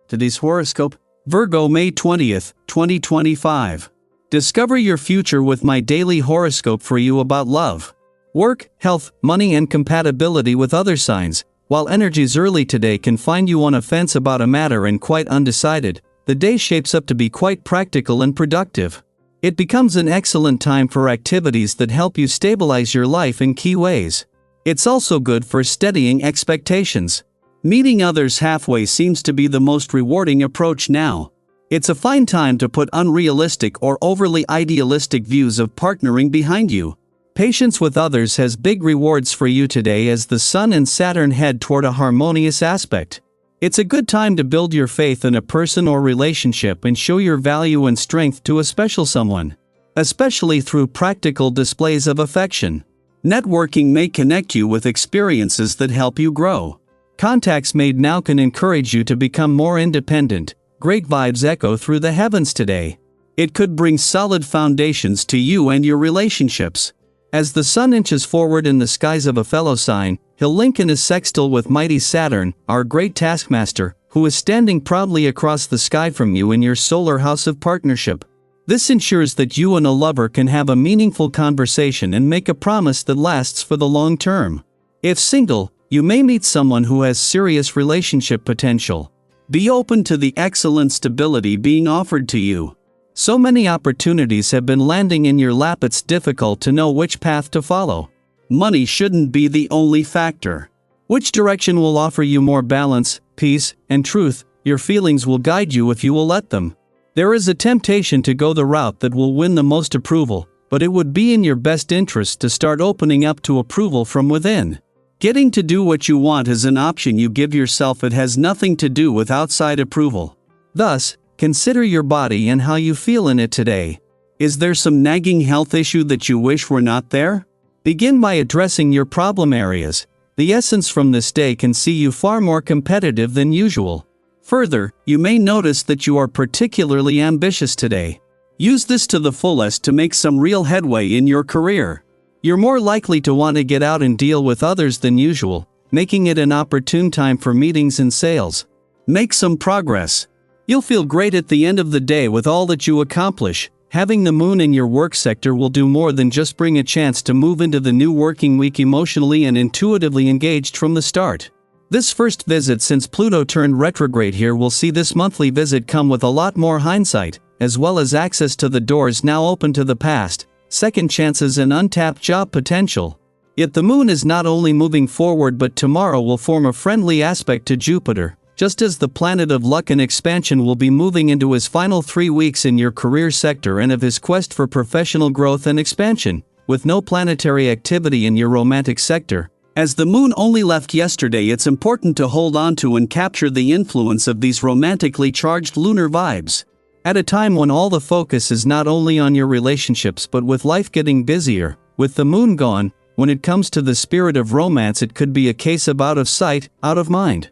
Today's horoscope, Virgo May 20th, 2025. Discover your future with my daily horoscope for you about love, work, health, money and compatibility with other signs. While energies early today can find you on a fence about a matter and quite undecided, the day shapes up to be quite practical and productive. It becomes an excellent time for activities that help you stabilize your life in key ways. It's also good for steadying expectations. Meeting others halfway seems to be the most rewarding approach now. It's a fine time to put unrealistic or overly idealistic views of partnering behind you. Patience with others has big rewards for you today as the Sun and Saturn head toward a harmonious aspect. It's a good time to build your faith in a person or relationship and show your value and strength to a special someone, especially through practical displays of affection. Networking may connect you with experiences that help you grow. Contacts made now can encourage you to become more independent. Great vibes echo through the heavens today. It could bring solid foundations to you and your relationships. As the Sun inches forward in the skies of a fellow sign, he'll link in his sextile with mighty Saturn, our great taskmaster, who is standing proudly across the sky from you in your solar house of partnership. This ensures that you and a lover can have a meaningful conversation and make a promise that lasts for the long term. If single, you may meet someone who has serious relationship potential. Be open to the excellent stability being offered to you. So many opportunities have been landing in your lap it's difficult to know which path to follow. Money shouldn't be the only factor. Which direction will offer you more balance, peace, and truth? Your feelings will guide you if you will let them. There is a temptation to go the route that will win the most approval, but it would be in your best interest to start opening up to approval from within. Getting to do what you want is an option you give yourself. It has nothing to do with outside approval. Thus, consider your body and how you feel in it today. Is there some nagging health issue that you wish were not there? Begin by addressing your problem areas. The essence from this day can see you far more competitive than usual. Further, you may notice that you are particularly ambitious today. Use this to the fullest to make some real headway in your career. You're more likely to want to get out and deal with others than usual, making it an opportune time for meetings and sales. Make some progress. You'll feel great at the end of the day with all that you accomplish. Having the moon in your work sector will do more than just bring a chance to move into the new working week emotionally and intuitively engaged from the start. This first visit since Pluto turned retrograde here will see this monthly visit come with a lot more hindsight, as well as access to the doors now open to the past, second chances and untapped job potential. Yet the moon is not only moving forward but tomorrow will form a friendly aspect to Jupiter, just as the planet of luck and expansion will be moving into his final 3 weeks in your career sector and of his quest for professional growth and expansion, with no planetary activity in your romantic sector. As the moon only left yesterday, it's important to hold on to and capture the influence of these romantically charged lunar vibes. At a time when all the focus is not only on your relationships but with life getting busier, with the moon gone, when it comes to the spirit of romance it could be a case of out of sight, out of mind.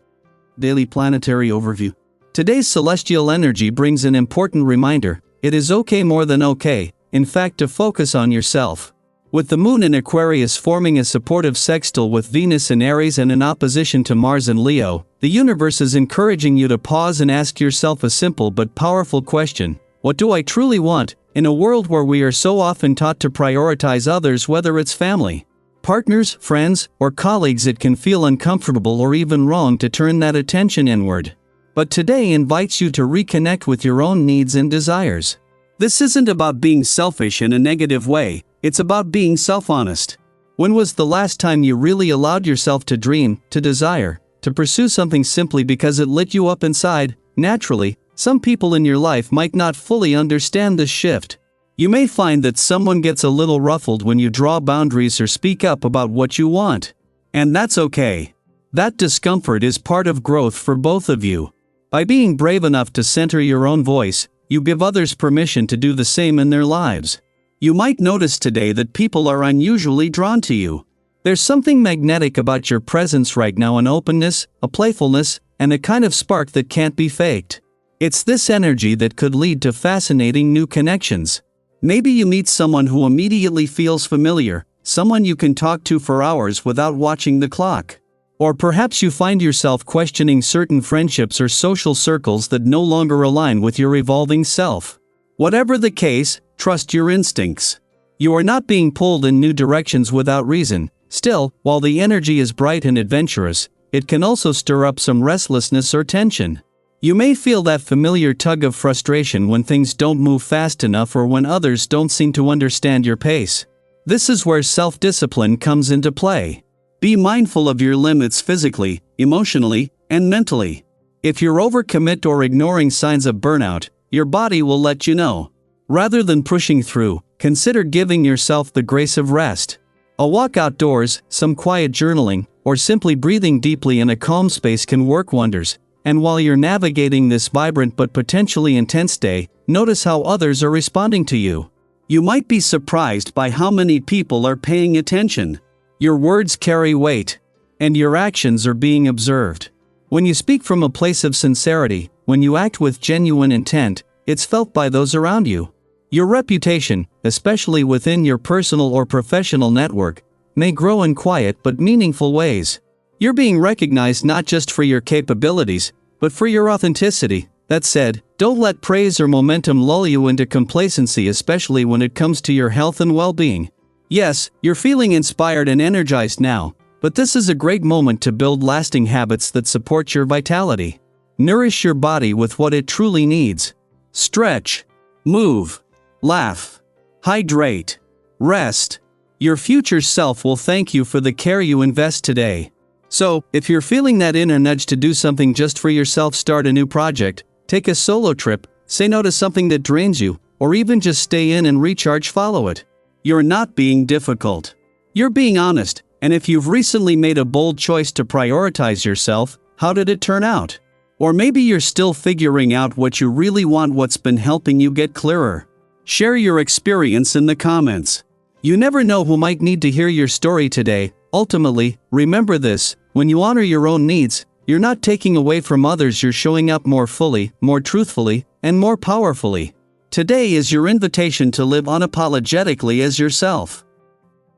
Daily Planetary Overview. Today's celestial energy brings an important reminder: it is okay, more than okay, in fact, to focus on yourself. With the moon in Aquarius forming a supportive sextile with Venus in Aries and in opposition to Mars in Leo, the universe is encouraging you to pause and ask yourself a simple but powerful question: what do I truly want? In a world where we are so often taught to prioritize others, whether it's family, partners, friends, or colleagues, it can feel uncomfortable or even wrong to turn that attention inward. But today invites you to reconnect with your own needs and desires. This isn't about being selfish in a negative way, it's about being self-honest. When was the last time you really allowed yourself to dream, to desire, to pursue something simply because it lit you up inside? Naturally, some people in your life might not fully understand this shift. You may find that someone gets a little ruffled when you draw boundaries or speak up about what you want. And that's okay. That discomfort is part of growth for both of you. By being brave enough to center your own voice, you give others permission to do the same in their lives. You might notice today that people are unusually drawn to you. There's something magnetic about your presence right now, an openness, a playfulness, and a kind of spark that can't be faked. It's this energy that could lead to fascinating new connections. Maybe you meet someone who immediately feels familiar, someone you can talk to for hours without watching the clock. Or perhaps you find yourself questioning certain friendships or social circles that no longer align with your evolving self. Whatever the case, trust your instincts. You are not being pulled in new directions without reason. Still, while the energy is bright and adventurous, it can also stir up some restlessness or tension. You may feel that familiar tug of frustration when things don't move fast enough or when others don't seem to understand your pace. This is where self-discipline comes into play. Be mindful of your limits physically, emotionally, and mentally. If you're overcommit or ignoring signs of burnout, your body will let you know. Rather than pushing through, consider giving yourself the grace of rest. A walk outdoors, some quiet journaling, or simply breathing deeply in a calm space can work wonders. And while you're navigating this vibrant but potentially intense day, notice how others are responding to you. You might be surprised by how many people are paying attention. Your words carry weight, and your actions are being observed. When you speak from a place of sincerity, when you act with genuine intent, it's felt by those around you. Your reputation, especially within your personal or professional network, may grow in quiet but meaningful ways. You're being recognized not just for your capabilities, but for your authenticity. That said, don't let praise or momentum lull you into complacency, especially when it comes to your health and well-being. Yes, you're feeling inspired and energized now, but this is a great moment to build lasting habits that support your vitality. Nourish your body with what it truly needs. Stretch, move, laugh, hydrate, rest. Your future self will thank you for the care you invest today. So, if you're feeling that inner nudge to do something just for yourself, start a new project, take a solo trip, say no to something that drains you, or even just stay in and recharge, follow it. You're not being difficult. You're being honest, and if you've recently made a bold choice to prioritize yourself, how did it turn out? Or maybe you're still figuring out what you really want, what's been helping you get clearer. Share your experience in the comments. You never know who might need to hear your story today. Ultimately, remember this: when you honor your own needs, you're not taking away from others, you're showing up more fully, more truthfully, and more powerfully. Today is your invitation to live unapologetically as yourself.